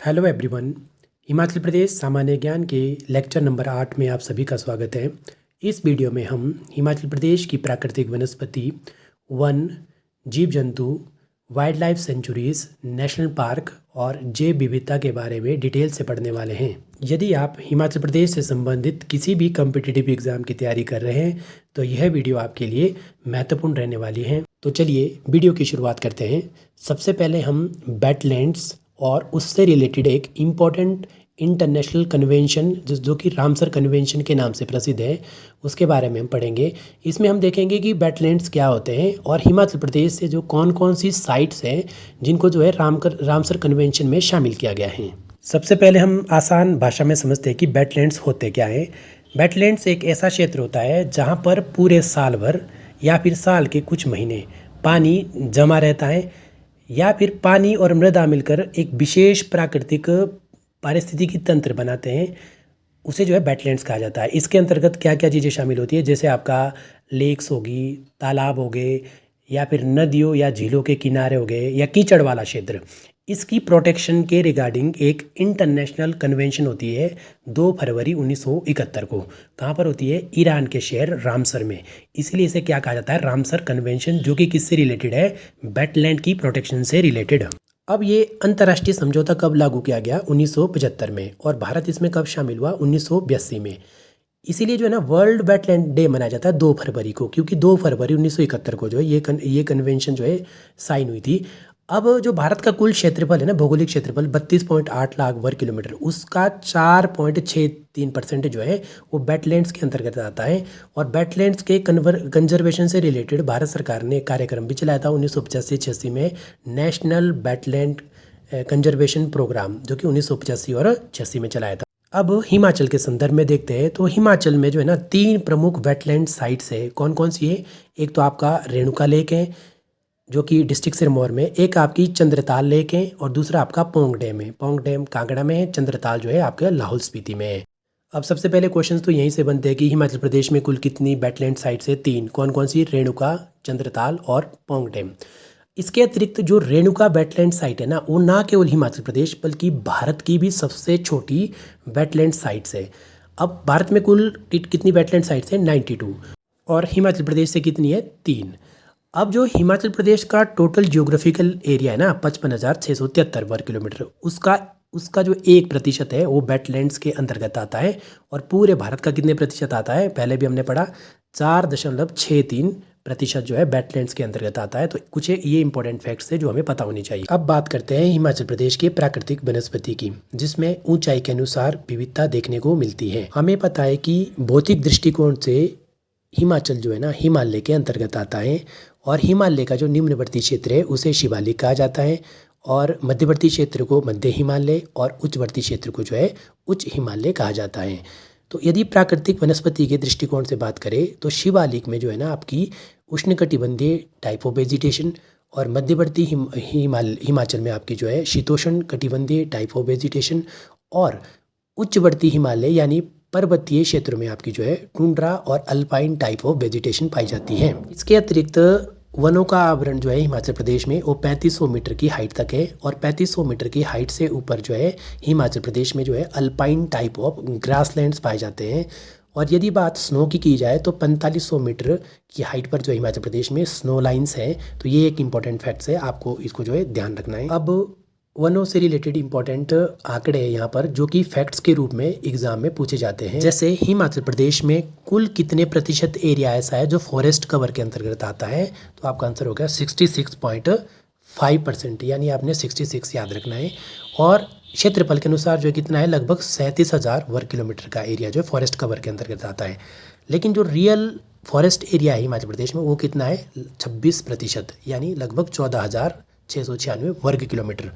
Hello everyone. Himachal Pradesh सामान्य ज्ञान के लेक्चर नंबर 8 में आप सभी का स्वागत है। इस वीडियो में हम हिमाचल प्रदेश की प्राकृतिक वनस्पति, वन, जीव जंतु, wild life sanctuaries, national park और जैव विविधता के बारे में डिटेल से पढ़ने वाले हैं। यदि आप हिमाचल प्रदेश से संबंधित किसी भी कम्पिटिटिव एग्जाम की तैयारी कर रहे हैं तो यह वीडियो आपके लिए महत्वपूर्ण रहने वाली है। तो चलिए वीडियो की शुरुआत करते हैं। सबसे पहले हम वेटलैंड्स और उससे रिलेटेड एक इम्पॉर्टेंट इंटरनेशनल कन्वेंशन जो कि रामसर कन्वेंशन के नाम से प्रसिद्ध है, उसके बारे में हम पढ़ेंगे। इसमें हम देखेंगे कि वेटलैंड्स क्या होते हैं और हिमाचल प्रदेश से जो कौन कौन सी साइट्स हैं जिनको जो है रामसर कन्वेंशन में शामिल किया गया है। सबसे पहले हम आसान भाषा में समझते हैं कि वेटलैंड्स होते क्या हैं। वेटलैंड्स एक ऐसा क्षेत्र होता है जहाँ पर पूरे साल भर या फिर साल के कुछ महीने पानी जमा रहता है या फिर पानी और मृदा मिलकर एक विशेष प्राकृतिक पारिस्थितिकी तंत्र बनाते हैं, उसे जो है वेटलैंड्स कहा जाता है। इसके अंतर्गत क्या क्या चीज़ें शामिल होती है, जैसे आपका लेक्स होगी, तालाब हो गए या फिर नदियों या झीलों के किनारे हो गए या कीचड़ वाला क्षेत्र। इसकी प्रोटेक्शन के रिगार्डिंग एक इंटरनेशनल कन्वेंशन होती है 2 फरवरी 1971 को। कहाँ पर होती है? ईरान के शहर रामसर में। इसलिए इसे क्या कहा जाता है? रामसर कन्वेंशन, जो कि किससे रिलेटेड है? वेटलैंड की प्रोटेक्शन से रिलेटेड। अब ये अंतर्राष्ट्रीय समझौता कब लागू किया गया? 1975 में। और भारत इसमें कब शामिल हुआ? 1982 में। इसीलिए जो है ना वर्ल्ड वेटलैंड डे मनाया जाता है 2 फरवरी को, क्योंकि 2 फरवरी 1971 को जो है ये कन्वेंशन जो है साइन हुई थी। अब जो भारत का कुल क्षेत्रफल है ना, भौगोलिक क्षेत्रफल 32.8 लाख वर्ग किलोमीटर, उसका 4.63% जो है वो वेटलैंड्स के अंतर्गत आता है। और वेटलैंड्स के कंजर्वेशन से रिलेटेड भारत सरकार ने कार्यक्रम भी चलाया था 1985-86 में, नेशनल वेटलैंड कंजर्वेशन प्रोग्राम, जो कि 1985 और 86 में चलाया था। अब हिमाचल के संदर्भ में देखते हैं तो हिमाचल में जो है ना 3 प्रमुख वेटलैंड साइट्स है। कौन कौन सी है? एक तो आपका रेणुका लेक है जो कि डिस्ट्रिक्ट सिरमौर में, एक आपकी चंद्रताल लेक है और दूसरा आपका पोंग डैम है। पोंग डैम कांगड़ा में है, चंद्रताल जो है आपके लाहौल स्पीति में है। अब सबसे पहले क्वेश्चन तो यहीं से बनते हैं कि हिमाचल प्रदेश में कुल कितनी वेटलैंड साइट्स है? 3। कौन कौन सी? रेणुका, चंद्रताल और पोंग डैम। इसके अतिरिक्त जो रेणुका वेटलैंड साइट है ना, वो ना केवल हिमाचल प्रदेश बल्कि भारत की भी सबसे छोटी वेटलैंड साइट्स है। अब भारत में कुल कितनी वेटलैंड साइट्स है? 92। और हिमाचल प्रदेश से कितनी है? 3। अब जो हिमाचल प्रदेश का टोटल जियोग्राफिकल एरिया है ना 55,673 वर्ग किलोमीटर, उसका जो 1% है वो वेटलैंड्स के अंतर्गत आता है। और पूरे भारत का कितने प्रतिशत आता है? पहले भी हमने पढ़ा, 4.63% जो है वेटलैंड्स के अंतर्गत आता है। तो कुछ ये इंपॉर्टेंट फैक्ट्स है जो हमें पता होनी चाहिए। अब बात करते हैं हिमाचल प्रदेश के प्राकृतिक वनस्पति की, जिसमें ऊंचाई के अनुसार विविधता देखने को मिलती है। हमें पता है कि भौतिक दृष्टिकोण से हिमाचल जो है ना हिमालय के अंतर्गत आता है। और हिमालय का जो निम्नवर्ती क्षेत्र है उसे शिवालिक कहा जाता है, और मध्यवर्ती क्षेत्र को मध्य हिमालय और उच्चवर्ती क्षेत्र को जो है उच्च हिमालय कहा जाता है। तो यदि प्राकृतिक वनस्पति के दृष्टिकोण से बात करें तो शिवालिक में जो है ना आपकी उष्णकटिबंधीय टाइप ऑफ वेजिटेशन, और मध्यवर्ती हिमाचल में आपकी जो है शीतोष्ण कटिबंधीय टाइप ऑफ वेजिटेशन, और उच्चवर्ती हिमालय यानी पर्वतीय क्षेत्रों में आपकी जो है टुंड्रा और अल्पाइन टाइप ऑफ वेजिटेशन पाई जाती है। इसके अतिरिक्त वनों का आवरण जो है हिमाचल प्रदेश में वो 3500 मीटर की हाइट तक है, और 3500 मीटर की हाइट से ऊपर जो है हिमाचल प्रदेश में जो है अल्पाइन टाइप ऑफ ग्रासलैंड्स पाए जाते हैं। और यदि बात स्नो की जाए तो 4500 मीटर की हाइट पर जो हिमाचल प्रदेश में स्नो लाइन्स हैं। तो ये एक इंपॉर्टेंट फैक्ट्स है, आपको इसको जो है ध्यान रखना है। अब वनों से रिलेटेड इंपॉर्टेंट आंकड़े हैं यहाँ पर, जो कि फैक्ट्स के रूप में एग्जाम में पूछे जाते हैं। जैसे हिमाचल प्रदेश में कुल कितने प्रतिशत एरिया ऐसा है जो फॉरेस्ट कवर के अंतर्गत आता है? तो आपका आंसर हो गया 66.5%, यानी आपने 66 याद रखना है। और क्षेत्रफल के अनुसार जो कितना है? लगभग 37,000 वर्ग किलोमीटर का एरिया जो फॉरेस्ट कवर के अंतर्गत आता है। लेकिन जो रियल फॉरेस्ट एरिया है हिमाचल प्रदेश में वो कितना है? 26%, यानी लगभग 14,696 वर्ग किलोमीटर।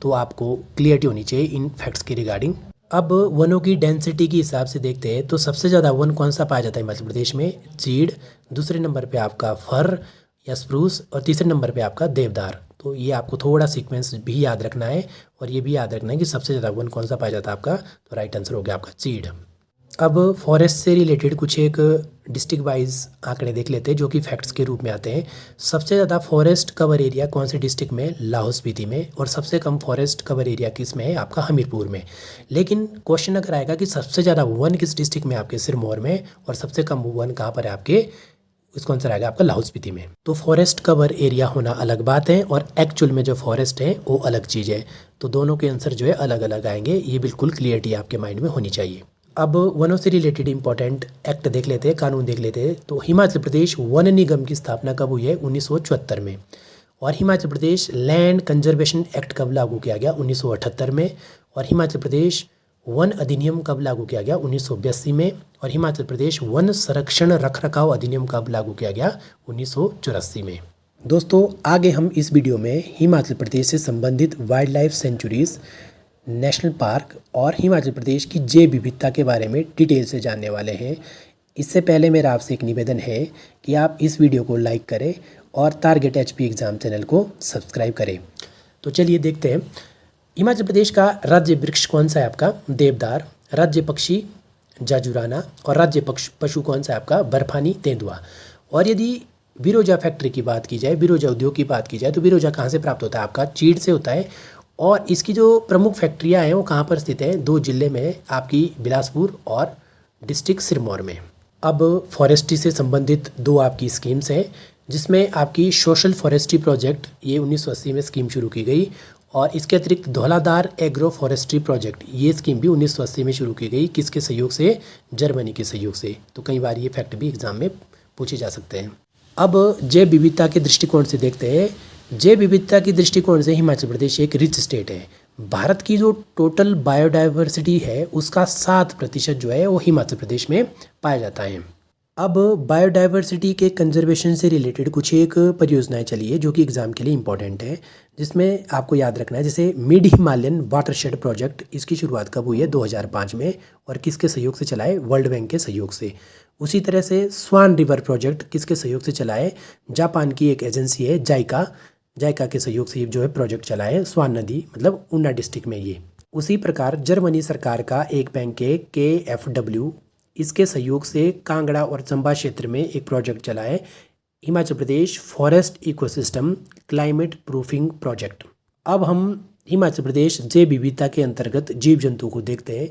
तो आपको क्लियरिटी होनी चाहिए इन फैक्ट्स के रिगार्डिंग। अब वनों की डेंसिटी के हिसाब से देखते हैं तो सबसे ज़्यादा वन कौन सा पाया जाता है हिमाचल प्रदेश में? चीड़, दूसरे नंबर पे आपका फर या स्प्रूस, और तीसरे नंबर पे आपका देवदार। तो ये आपको थोड़ा सीक्वेंस भी याद रखना है, और ये भी याद रखना है कि सबसे ज़्यादा वन कौन सा पाया जाता है आपका। तो राइट आंसर हो गया आपका चीड़। अब फॉरेस्ट से रिलेटेड कुछ एक डिस्ट्रिक्ट वाइज आंकड़े देख लेते हैं जो कि फैक्ट्स के रूप में आते हैं। सबसे ज़्यादा फॉरेस्ट कवर एरिया कौन से डिस्ट्रिक्ट में? लाहौल स्पीति में। और सबसे कम फॉरेस्ट कवर एरिया किस में है? आपका हमीरपुर में। लेकिन क्वेश्चन अगर आएगा कि सबसे ज़्यादा वन किस डिस्ट्रिक्ट में? आपके सिरमौर में। और सबसे कम वन कहाँ पर है आपके? उसका आंसर आएगा आपका लाहौल स्पीति में। तो फॉरेस्ट कवर एरिया होना अलग बात है और एक्चुअल में जो फॉरेस्ट है वो अलग चीज़ है। तो दोनों के आंसर जो है अलग अलग आएंगे, ये बिल्कुल क्लियरिटी आपके माइंड में होनी चाहिए। अब वनों से रिलेटेड इंपॉर्टेंट एक्ट देख लेते हैं, कानून देख लेते हैं। तो हिमाचल प्रदेश वन निगम की स्थापना कब हुई है? 1974 में। और Himachal Pradesh land conservation act कब लागू किया गया? 1978 में। और हिमाचल प्रदेश वन अधिनियम कब लागू किया गया? 1982 में। और हिमाचल प्रदेश वन संरक्षण रखरखाव अधिनियम कब लागू किया गया? 1984 में। दोस्तों आगे हम इस वीडियो में हिमाचल प्रदेश से संबंधित wild life sanctuaries, national park और हिमाचल प्रदेश की जैव विविधता के बारे में डिटेल से जानने वाले हैं। इससे पहले मेरा आपसे एक निवेदन है कि आप इस वीडियो को लाइक करें और टारगेट एचपी एग्ज़ाम चैनल को सब्सक्राइब करें। तो चलिए देखते हैं। हिमाचल प्रदेश का राज्य वृक्ष कौन सा है? आपका देवदार। राज्य पक्षी जाजुराना। और राज्य पशु कौन सा है आपका? बर्फानी तेंदुआ। और यदि बिरोजा फैक्ट्री की बात की जाए, बिरोजा उद्योग की बात की जाए, तो बिरोजा कहाँ से प्राप्त होता है? आपका चीड़ से होता है। और इसकी जो प्रमुख फैक्ट्रियां हैं वो कहाँ पर स्थित हैं? 2 जिले में, आपकी बिलासपुर और डिस्ट्रिक्ट सिरमौर में। अब फॉरेस्ट्री से संबंधित 2 आपकी स्कीम्स हैं, जिसमें आपकी सोशल फॉरेस्ट्री प्रोजेक्ट, ये 1980 में स्कीम शुरू की गई। और इसके अतिरिक्त धौलाधार एग्रो फॉरेस्ट्री प्रोजेक्ट, ये स्कीम भी 1980 में शुरू की गई। किसके सहयोग से? जर्मनी के सहयोग से। तो कई बार ये फैक्ट भी एग्जाम में पूछे जा सकते हैं। अब जैव विविधता के दृष्टिकोण से देखते हैं। जैव विविधता की दृष्टिकोण से हिमाचल प्रदेश एक रिच स्टेट है। भारत की जो टोटल बायोडाइवर्सिटी है उसका 7% जो है वो हिमाचल प्रदेश में पाया जाता है। अब बायोडाइवर्सिटी के कंजर्वेशन से रिलेटेड कुछ एक परियोजनाएं चली है जो कि एग्जाम के लिए इंपॉर्टेंट है, जिसमें आपको याद रखना है। जैसे मिड हिमालयन वाटरशेड प्रोजेक्ट, इसकी शुरुआत कब हुई है? 2005 में। और किसके सहयोग से चला है? वर्ल्ड बैंक के सहयोग से। उसी तरह से स्वान रिवर प्रोजेक्ट किसके सहयोग से चला है? जापान की एक एजेंसी है जाइका, जाइका के सहयोग से जो है प्रोजेक्ट चला है। स्वान नदी मतलब ऊना डिस्ट्रिक्ट में ये। उसी प्रकार जर्मनी सरकार का एक बैंक है KfW, इसके सहयोग से कांगड़ा और चंबा क्षेत्र में एक प्रोजेक्ट चला है, Himachal Pradesh forest ecosystem climate proofing project. अब हम हिमाचल प्रदेश जैव विविधता के अंतर्गत जीव जंतु को देखते हैं।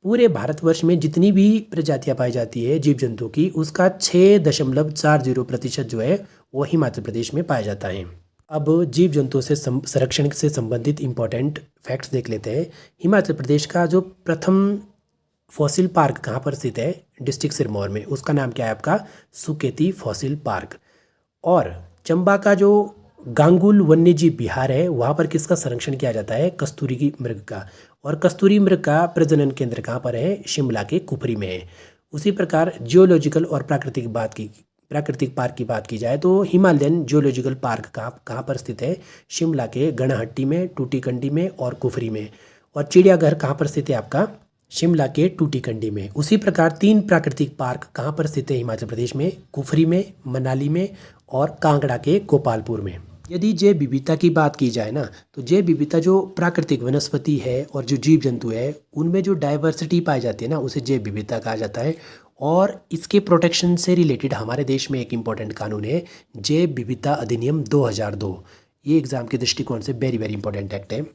पूरे भारतवर्ष में जितनी भी प्रजातियां पाई जाती है जीव जंतु की, उसका 6.40% जो है वो हिमाचल प्रदेश में पाया जाता है। अब जीव जंतुओं से संरक्षण से संबंधित इंपॉर्टेंट फैक्ट्स देख लेते हैं। हिमाचल प्रदेश का जो प्रथम फॉसिल पार्क कहाँ पर स्थित है? डिस्ट्रिक्ट सिरमौर में। उसका नाम क्या है आपका? Suketi fossil park. और चंबा का जो गांगुल वन्यजीव विहार है वहाँ पर किसका संरक्षण किया जाता है? कस्तूरी की मृग का। और कस्तूरी मृग का प्रजनन केंद्र कहाँ पर है? शिमला के कुफरी में है। उसी प्रकार जियोलॉजिकल और प्राकृतिक पार्क की बात की जाए तो हिमालयन जियोलॉजिकल पार्क कहाँ पर स्थित है? शिमला के गणाहट्टी में, टूटीकंडी में और कुफरी में। और चिड़ियाघर कहाँ पर स्थित है आपका? शिमला के टूटीकंडी में। उसी प्रकार 3 प्राकृतिक पार्क कहाँ पर स्थित है हिमाचल प्रदेश में? कुफरी में, मनाली में और कांगड़ा के गोपालपुर में। यदि जैव विविधता की बात की जाए ना, तो जैव विविधता जो प्राकृतिक वनस्पति है और जो जीव जंतु है उनमें जो डाइवर्सिटी पाई जाती है ना, उसे जैव विविधता कहा जाता है। और इसके प्रोटेक्शन से रिलेटेड हमारे देश में एक इम्पॉर्टेंट कानून है, जैव विविधता अधिनियम 2002। ये एग्जाम के दृष्टिकोण से वेरी वेरी इंपॉर्टेंट एक्ट है।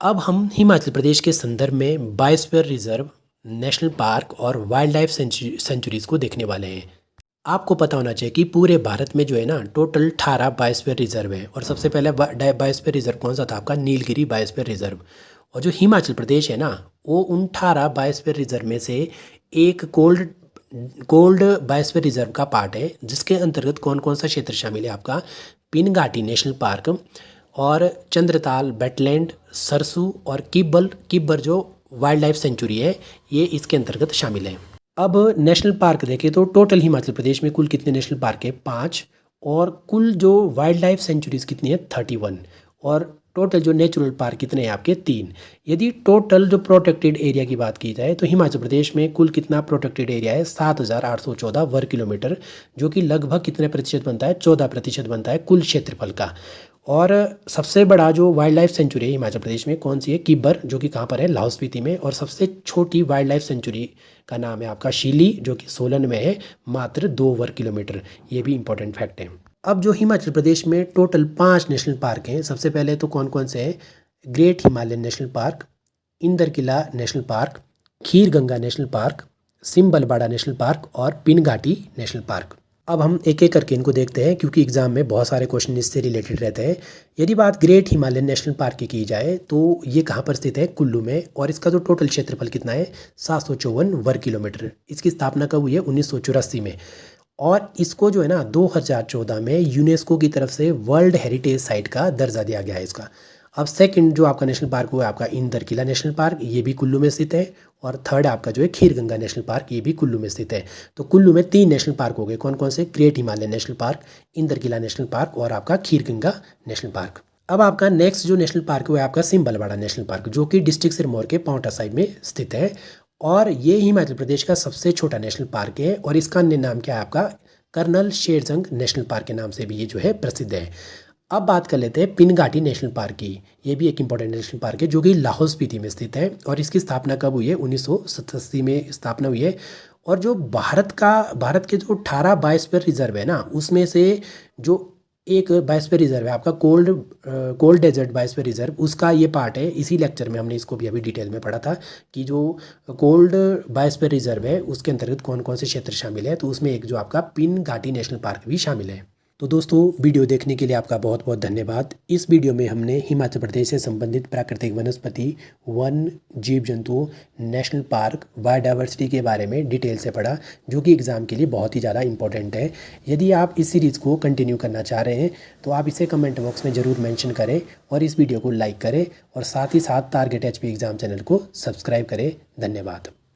अब हम हिमाचल प्रदेश के संदर्भ में बायोस्फीयर रिजर्व, नेशनल पार्क और वाइल्ड लाइफ सेंचुरीज को देखने वाले हैं। आपको पता होना चाहिए कि पूरे भारत में जो है ना टोटल 18 बायोस्फीयर रिजर्व है। और सबसे पहले बायोस्फीयर रिजर्व कौन सा था? आपका नीलगिरी बायोस्फीयर रिजर्व। और जो हिमाचल प्रदेश है ना वो उन 18 बायोस्फीयर रिजर्व में से एक कोल्ड बायोस्फीयर रिजर्व का पार्ट है, जिसके अंतर्गत कौन कौन सा क्षेत्र शामिल है? आपका पिनघाटी नेशनल पार्क और चंद्रताल वेटलैंड, सरसू और किब्बर जो वाइल्ड लाइफ सेंचुरी है, ये इसके अंतर्गत शामिल है। अब नेशनल पार्क देखें तो टोटल हिमाचल प्रदेश में कुल कितने नेशनल पार्क है? 5। और कुल जो वाइल्ड लाइफ सेंचुरीज कितनी है? 31। और टोटल जो नेचुरल पार्क कितने हैं आपके? 3। यदि टोटल जो प्रोटेक्टेड एरिया की बात की जाए तो हिमाचल प्रदेश में कुल कितना प्रोटेक्टेड एरिया है? 7,814 वर्ग किलोमीटर, जो कि लगभग कितने प्रतिशत बनता है? 14% बनता है कुल क्षेत्रफल का। और सबसे बड़ा जो वाइल्ड लाइफ सेंचुरी है हिमाचल प्रदेश में कौन सी है? किब्बर, जो कि कहाँ पर है? लाहौल स्पीति में। और सबसे छोटी वाइल्ड लाइफ सेंचुरी का नाम है आपका शीली, जो कि सोलन में है, मात्र 2 वर्ग किलोमीटर। ये भी इंपॉर्टेंट फैक्ट है। अब जो हिमाचल प्रदेश में टोटल 5 नेशनल पार्क हैं, सबसे पहले तो कौन कौन से हैं? Great Himalayan national park, Inder Kila national park, Khir Ganga national park, Simbalbara national park और पिनघाटी नेशनल पार्क। अब हम एक एक करके इनको देखते हैं, क्योंकि एग्जाम में बहुत सारे क्वेश्चन इससे रिलेटेड रहते हैं। यदि बात ग्रेट हिमालयन नेशनल पार्क की जाए तो ये कहाँ पर स्थित है? कुल्लू में। और इसका जो टोटल क्षेत्रफल कितना है? 754 वर्ग किलोमीटर। इसकी स्थापना कब हुई है? 1984 में। और इसको जो है ना 2014 में यूनेस्को की तरफ से वर्ल्ड हेरिटेज साइट का दर्जा दिया गया है इसका। अब सेकंड जो आपका नेशनल पार्क हुआ है आपका इंदर किला नेशनल पार्क, ये भी कुल्लू में स्थित है। और थर्ड आपका जो है खीर गंगा नेशनल पार्क, ये भी कुल्लू में स्थित है। तो कुल्लू में 3 नेशनल पार्क हो गए। कौन कौन से? Great Himalayan national park, Inder Kila national park और आपका खीर गंगा नेशनल पार्क। अब आपका नेक्स्ट जो नेशनल पार्क हुआ है आपका सिम्बलबाड़ा नेशनल पार्क, जो कि डिस्ट्रिक्ट सिरमौर के पांवटा साहिब में स्थित है। और ये हिमाचल प्रदेश का सबसे छोटा नेशनल पार्क है। और इसका अन्य नाम क्या है आपका? कर्नल शेरजंग नेशनल पार्क के नाम से भी ये जो है प्रसिद्ध है। अब बात कर लेते हैं पिनघाटी नेशनल पार्क की। ये भी एक इंपॉर्टेंट नेशनल पार्क है, जो कि लाहौल स्पीति में स्थित है। और इसकी स्थापना कब हुई है? 1987 में स्थापना हुई है। और जो भारत के जो 18 बायोस्फीयर रिजर्व है ना, उसमें से जो एक बायोस्फीयर रिजर्व है आपका कोल्ड डेजर्ट बायोस्फीयर रिजर्व, उसका ये पार्ट है। इसी लेक्चर में हमने इसको भी अभी डिटेल में पढ़ा था कि जो कोल्ड बायोस्फीयर रिजर्व है उसके अंतर्गत कौन कौन से क्षेत्र शामिल है। तो उसमें एक जो आपका पिनघाटी नेशनल पार्क भी शामिल है। तो दोस्तों, वीडियो देखने के लिए आपका बहुत बहुत धन्यवाद। इस वीडियो में हमने हिमाचल प्रदेश से संबंधित प्राकृतिक वनस्पति, वन, जीव जंतुओं, नेशनल पार्क, बायोडाइवर्सिटी के बारे में डिटेल से पढ़ा, जो कि एग्ज़ाम के लिए बहुत ही ज़्यादा इंपॉर्टेंट है। यदि आप इस सीरीज़ को कंटिन्यू करना चाह रहे हैं तो आप इसे कमेंट बॉक्स में ज़रूर मेंशन करें और इस वीडियो को लाइक करें और साथ ही साथ टारगेट HP एग्ज़ाम चैनल को सब्सक्राइब करें। धन्यवाद।